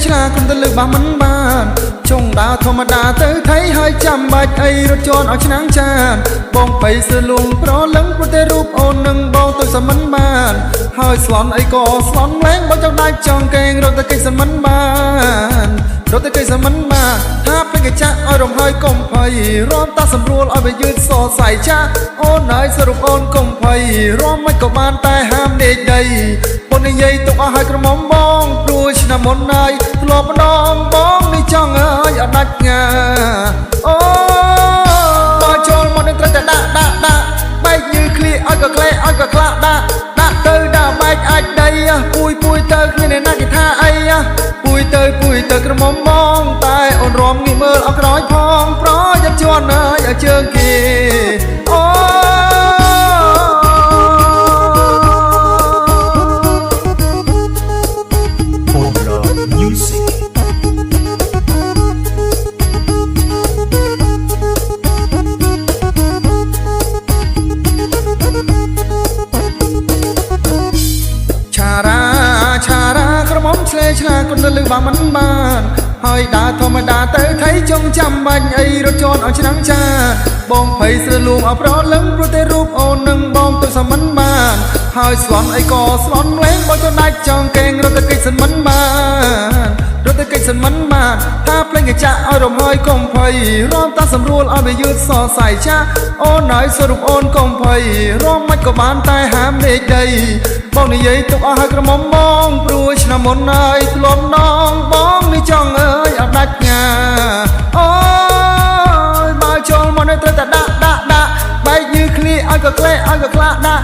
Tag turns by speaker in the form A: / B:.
A: ឆ្លាគុំទៅលើបាមិនបានចុងដាធម្មតាទៅថៃហើយចាំបាច់អីរត់ជន់ឲ្យឆ្នាំងចានបងបៃសើលួងប្រលឹងព្រោះតែរូបអូននឹងបងទៅសមិនបានហើយស្លន់អីក៏ស្លន់លែងបងចង់ដាច់ចង់កេងរត់ទៅកិច្ចសមិនបានរត់ទៅកិច្ចសមិនបានថាពេញកចាក់ឲ្យរំហើយកុំភ័យរំតាសម្រួលឲ្យវាយឺតសរសៃចាអូនហើយសរុបអូនកុំភ័យរំមិនក៏បានតែហាមដេកដីប៉ុននិយាយទុកអស់ឲ្យក្រមុំបងព្រោះឆ្នាំមុនហើយធ្លាប់ម្ដងបងនេះចង់ឲ្យអត់ដាច់ងាអូបើចូលមកនឹងត្រូវតែដាក់បែកញើឃ្លៀឲ្យក៏ក្លែឲ្យក៏ខ្លាក់ដាក់ទៅដាក់បែកអាចដីពួយទៅគ្មានអ្នកណាគេថាអីពួយទៅក្រមុំបងតែអូនរំងាយមើលអក្រោយផងប្រយ័ត្នជន់ឲ្យជើងគេអូ
B: Music
A: ឆារាក្រមុំឆ្លេឆ្លាគុនទៅលើបាមិនបានហើយដើរធម្មតាទៅថៃចង់ចាំបាច់អីរត់ជន់ឲ្យឆ្នាំងចាបងភ័យស្រើលួងអប្រលឹងព្រោះតែរូបអូននឹងបងទៅសមិនបានហើយស្លន់អីក៏ស្លន់លែងបងចង់ដាច់ចង់កេងរត់ទៅកិច្ចសិនមិនបានរត់ទៅកិច្ចសិនមិនបានថាភ្លេងកចាក់ឲ្យរំហើយកុំភ័យរំតាសម្រួលឲ្យវាយឺតសរសៃចាអូនហើយសរុបអូនកុំភ័យរំមិនក៏បានតែហាមដេកដីបងនិយាយទុកអស់ឲ្យក្រមុំបងព្រោះឆ្នាំមុនហើយធ្លាប់នងបងនេះចង់អើយអត់ដាច់ងាអូយបើចូលមកនៅត្រូវតែដាក់បែកញើឃ្លៀឲ្យក៏ក្លែឲ្យក៏ខ្លាក់ដាក់